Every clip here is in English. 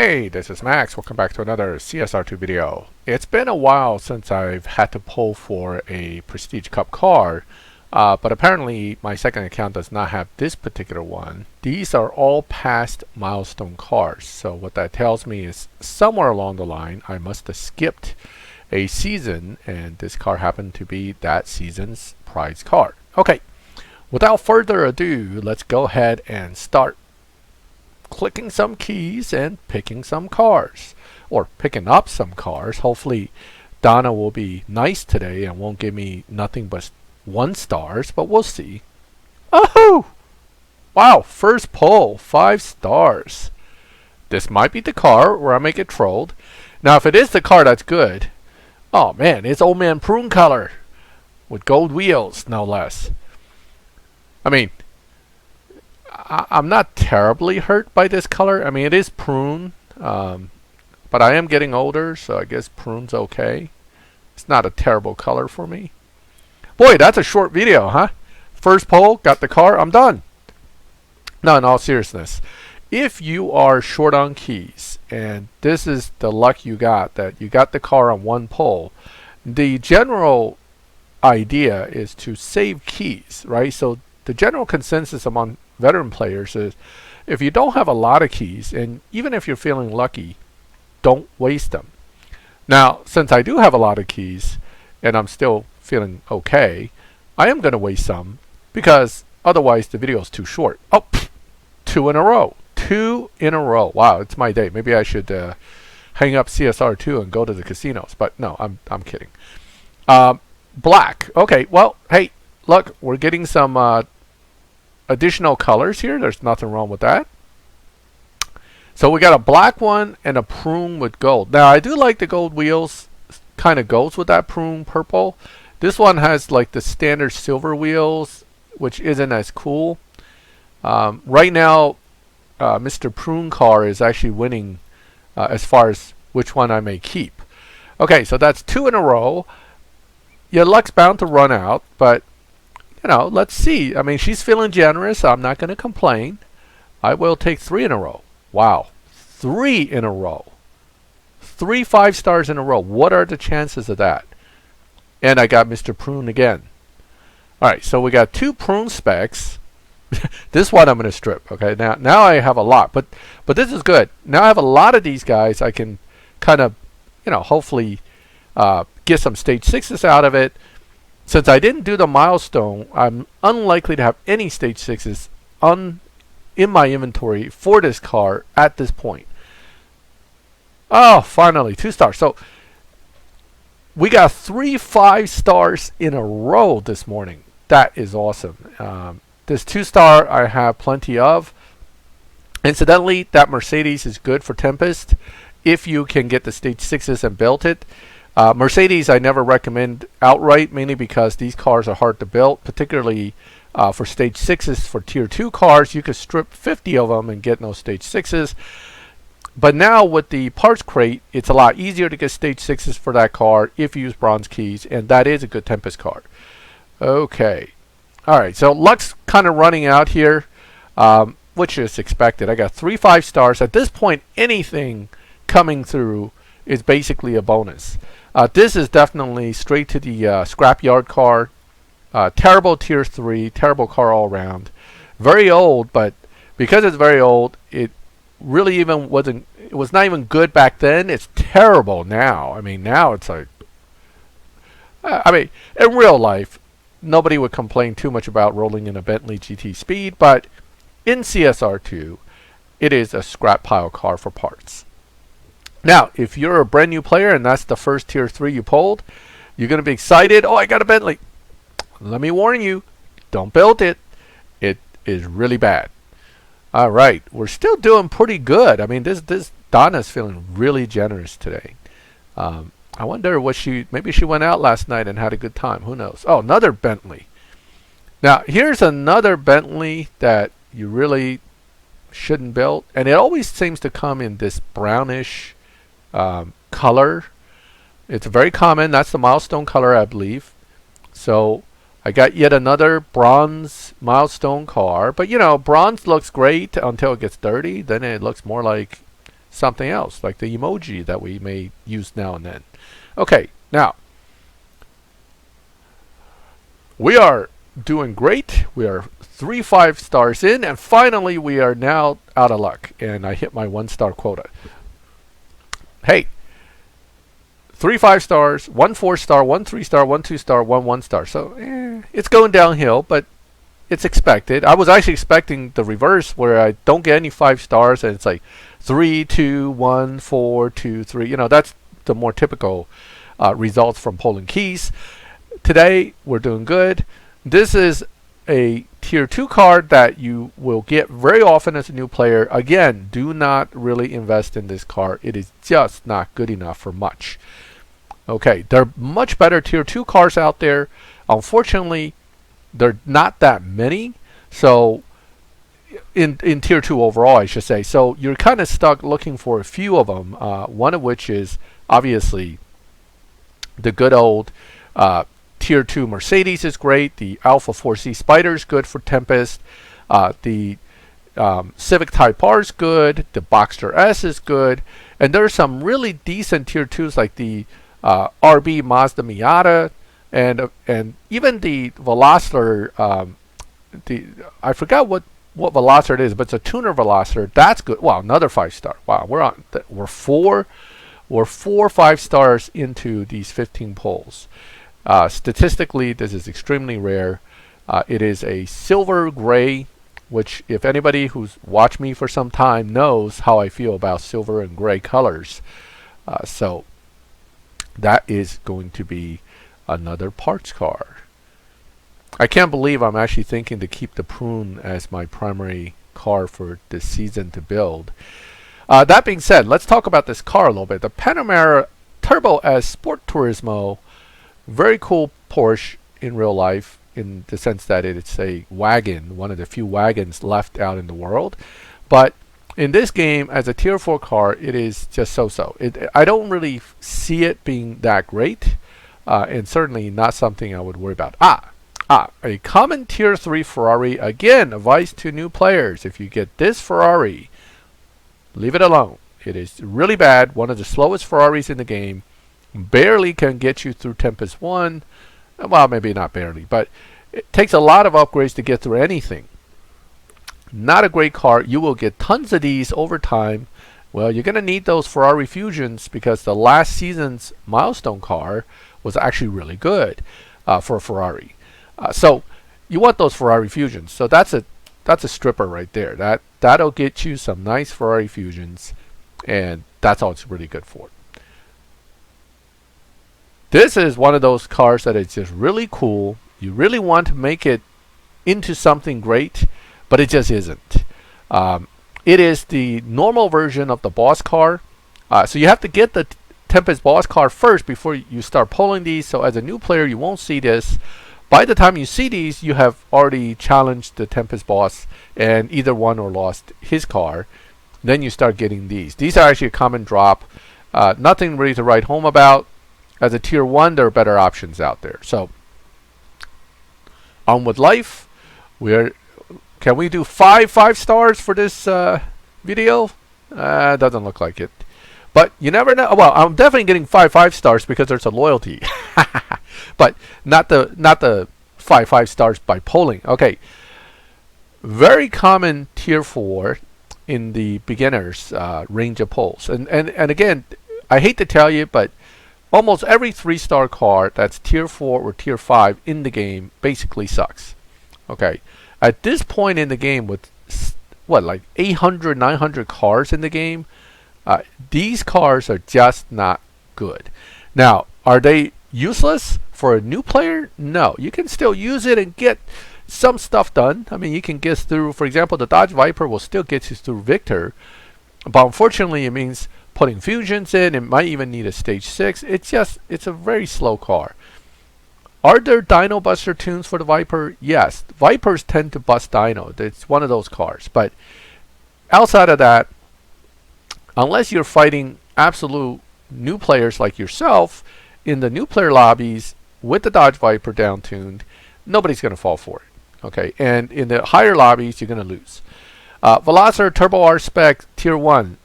Hey, this is Max. Welcome back to another CSR2 video. It's been a while since I've had to pull for a Prestige Cup car, but apparently my second account does not have this particular one. These are all past milestone cars, so what that tells me is somewhere along the line I must have skipped a season, and this car happened to be that season's prize car. Okay, without further ado, let's go ahead and start clicking some keys and picking some cars, or picking up some cars. Hopefully Donna will be nice today and won't give me nothing but 1 stars, but we'll see. Oh, wow, first pull, 5 stars. This might be the car where I may get trolled. Now if it is the car, that's good. Oh man, it's old man prune color with gold wheels, no less. I mean, I'm not terribly hurt by this color. I mean, it is prune, but I am getting older, so I guess prune's okay. It's not a terrible color for me. Boy, that's a short video, huh? First poll, got the car, I'm done. No, in all seriousness, if you are short on keys, and this is the luck you got, that you got the car on 1 poll, the general idea is to save keys, right? So the general consensus among veteran players is if you don't have a lot of keys, and even if you're feeling lucky, don't waste them. Now, since I do have a lot of keys and I'm still feeling okay, I am going to waste some because otherwise the video is too short. Oh, 2 in a row. 2 in a row. Wow, it's my day. Maybe I should hang up CSR2 and go to the casinos. But no, I'm kidding. Black. Okay, well, hey, look, we're getting some additional colors here. There's nothing wrong with that. So we got a black one and a prune with gold. Now I do like the gold wheels, kind of goes with that prune purple. This one has like the standard silver wheels, which isn't as cool. Right now Mr. Prune car is actually winning as far as which one I may keep. Okay, so that's 2 in a row. Your luck's bound to run out, but you know, let's see. I mean, she's feeling generous. I'm not going to complain. I will take 3 in a row. Wow. 3 in a row. 3 5 stars in a row. What are the chances of that? And I got Mr. Prune again. Alright, so we got 2 prune specs. This one I'm going to strip. Okay, now I have a lot. But this is good. Now I have a lot of these guys. I can kind of, you know, hopefully get some stage 6s out of it. Since I didn't do the milestone, I'm unlikely to have any stage 6s in my inventory for this car at this point. Oh, finally, 2 stars. So we got 3 5 stars in a row this morning. That is awesome. This 2-star I have plenty of. Incidentally, that Mercedes is good for Tempest if you can get the stage 6s and build it. Mercedes I never recommend outright, mainly because these cars are hard to build, particularly for stage 6s. For tier 2 cars, you could strip 50 of them and get no stage 6s. But now with the parts crate, it's a lot easier to get stage 6s for that car if you use bronze keys, and that is a good Tempest car. Okay. Alright, so luck's kind of running out here, which is expected. I got 3 5 stars. At this point, anything coming through is basically a bonus. This is definitely straight to the scrapyard car. Terrible tier 3, terrible car all around. Very old, but because it's very old, it really even wasn't. It was not even good back then. It's terrible now. I mean, now it's like. I mean, in real life, nobody would complain too much about rolling in a Bentley GT Speed, but in CSR2, it is a scrap pile car for parts. Now, if you're a brand new player and that's the first tier 3 you pulled, you're going to be excited. Oh, I got a Bentley. Let me warn you, don't build it. It is really bad. All right, we're still doing pretty good. I mean, this Donna's feeling really generous today. I wonder what maybe she went out last night and had a good time. Who knows? Oh, another Bentley. Now, here's another Bentley that you really shouldn't build. And it always seems to come in this brownish color. It's very common. That's the milestone color, I believe. So I got yet another bronze milestone car. But you know, bronze looks great until it gets dirty. Then it looks more like something else, like the emoji that we may use now and then. Okay, now we are doing great. We are 3 5-stars in, and finally we are now out of luck, and I hit my 1-star quota. Hey, 3 5-stars, 1 4-star, 1 3-star, 1 2-star, 1 1-star. So it's going downhill, but it's expected. I was actually expecting the reverse, where I don't get any 5 stars, and it's like 3 2 1 4 2 3. You know, that's the more typical results from polling keys. Today we're doing good. This is a tier 2 card that you will get very often as a new player. Again, do not really invest in this card. It is just not good enough for much. Okay, there are much better tier 2 cards out there. Unfortunately, there are not that many. So in tier 2 overall, I should say. So you're kind of stuck looking for a few of them. One of which is obviously the good old Tier 2 Mercedes is great. The Alpha 4C Spider is good for Tempest. The Civic Type R is good. The Boxster S is good. And there are some really decent Tier 2s like the RB Mazda Miata and even the Veloster. I forgot what Veloster it is, but it's a tuner Veloster. That's good. Wow, another 5-star. Wow, we're 4 5-stars into these 15 polls. Statistically, this is extremely rare. It is a silver gray, which if anybody who's watched me for some time knows how I feel about silver and gray colors. So that is going to be another parts car. I can't believe I'm actually thinking to keep the Prune as my primary car for this season to build. That being said, let's talk about this car a little bit. The Panamera Turbo S Sport Turismo. Very cool Porsche in real life, in the sense that it's a wagon, one of the few wagons left out in the world. But in this game, as a tier 4 car, it is just so-so. I don't really see it being that great, and certainly not something I would worry about. A common tier 3 Ferrari. Again, advice to new players: if you get this Ferrari, leave it alone. It is really bad. One of the slowest Ferraris in the game. Barely can get you through Tempest 1. Well, maybe not barely, but it takes a lot of upgrades to get through anything. Not a great car. You will get tons of these over time. Well, you're going to need those Ferrari Fusions, because the last season's milestone car was actually really good for a Ferrari. So you want those Ferrari Fusions. So that's a stripper right there. That'll get you some nice Ferrari Fusions, and that's all it's really good for. This is one of those cars that is just really cool. You really want to make it into something great, but it just isn't. It is the normal version of the boss car. So you have to get the Tempest boss car first before you start pulling these. So as a new player, you won't see this. By the time you see these, you have already challenged the Tempest boss and either won or lost his car. Then you start getting these. These are actually a common drop. Nothing really to write home about. As a tier 1, there are better options out there. So, on with life. Can we do 5 5-stars for this video? Doesn't look like it. But you never know. Well, I'm definitely getting 5 5-stars because there's a loyalty. But not the 5 5-stars by polling. Okay. Very common tier 4 in the beginners range of polls. And again, I hate to tell you, but almost every 3-star car that's tier 4 or tier 5 in the game basically sucks. Okay. At this point in the game, with like 800, 900 cars in the game, these cars are just not good. Now, are they useless for a new player? No. You can still use it and get some stuff done. I mean, you can get through, for example, the Dodge Viper will still get you through Victor. But unfortunately, it means putting fusions in. It might even need a stage 6. It's a very slow car. Are there dyno buster tunes for the Viper? Yes. Vipers tend to bust dyno. It's one of those cars. But outside of that, unless you're fighting absolute new players like yourself in the new player lobbies with the Dodge Viper down tuned, nobody's going to fall for it. Okay. And in the higher lobbies, you're going to lose. Veloster Turbo R Spec Tier 1.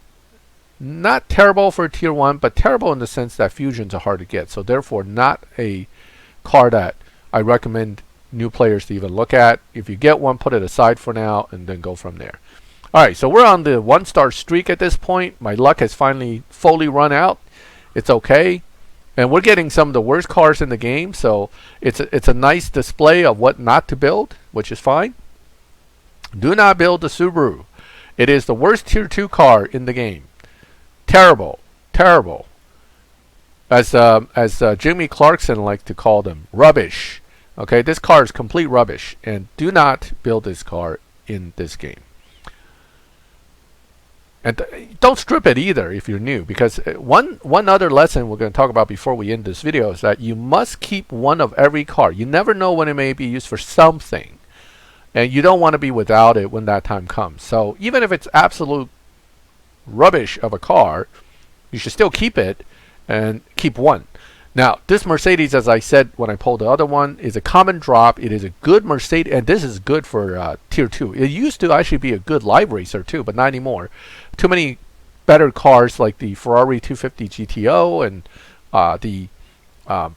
Not terrible for tier 1, but terrible in the sense that fusions are hard to get. So therefore, not a car that I recommend new players to even look at. If you get one, put it aside for now and then go from there. Alright, so we're on the 1-star streak at this point. My luck has finally fully run out. It's okay. And we're getting some of the worst cars in the game, so it's a nice display of what not to build, which is fine. Do not build the Subaru. It is the worst tier 2 car in the game. Terrible. Terrible. As Jimmy Clarkson liked to call them, rubbish. Okay, this car is complete rubbish, and do not build this car in this game. And don't strip it either if you're new, because one other lesson we're going to talk about before we end this video is that you must keep one of every car. You never know when it may be used for something, and you don't want to be without it when that time comes. So even if it's absolute rubbish of a car, you should still keep it and keep one. Now, this Mercedes, as I said when I pulled the other one, is a common drop. It is a good Mercedes, and this is good for tier 2. It used to actually be a good live racer too, but not anymore. Too many better cars like the Ferrari 250 GTO and the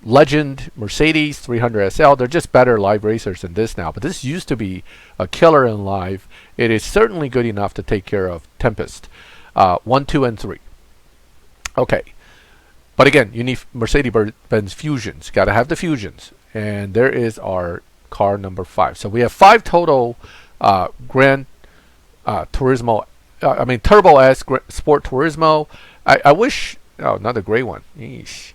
Legend Mercedes 300 SL. They're just better live racers than this now. But this used to be a killer in live. It is certainly good enough to take care of Tempest 1, 2, and 3. Okay. But again, you need Mercedes-Benz Fusions. Got to have the Fusions. And there is our car number 5. So we have 5 total Gran Turismo, Turbo S Sport Turismo. I wish, oh, another gray one. Yeesh.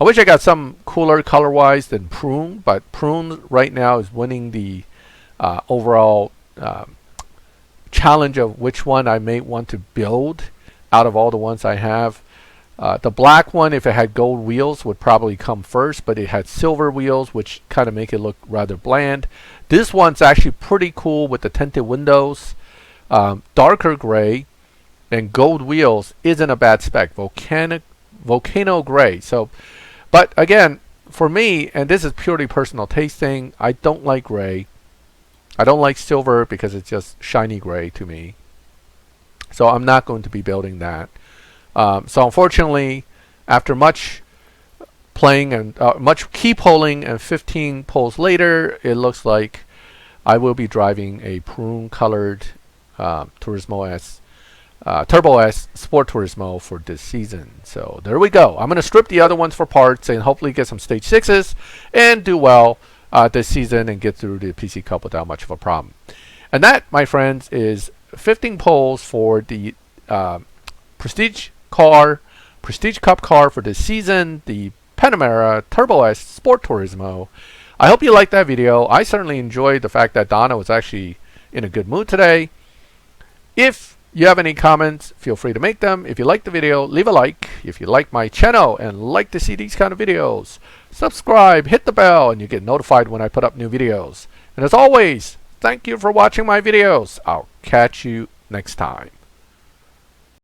I wish I got some cooler color-wise than Prune, but Prune right now is winning the overall challenge of which one I may want to build out of all the ones I have. The black one, if it had gold wheels, would probably come first, but it had silver wheels, which kind of make it look rather bland. This one's actually pretty cool with the tinted windows. Darker gray and gold wheels isn't a bad spec. Volcano gray. So, but again, for me, and this is purely personal taste thing, I don't like gray. I don't like silver because it's just shiny gray to me. So I'm not going to be building that. So unfortunately, after much playing and much key polling and 15 polls later, it looks like I will be driving a prune colored Turismo S, Turbo S Sport Turismo for this season. So there we go. I'm going to strip the other ones for parts and hopefully get some stage 6s and do well this season and get through the PC Cup without much of a problem. And that, my friends, is 15 polls for the Prestige Cup car for this season, the Panamera Turbo S Sport Turismo. I hope you liked that video. I certainly enjoyed the fact that Donna was actually in a good mood today. If you have any comments, feel free to make them. If you like the video, leave a like. If you like my channel and like to see these kind of videos, subscribe, hit the bell, and you get notified when I put up new videos. And as always, thank you for watching my videos. I'll catch you next time.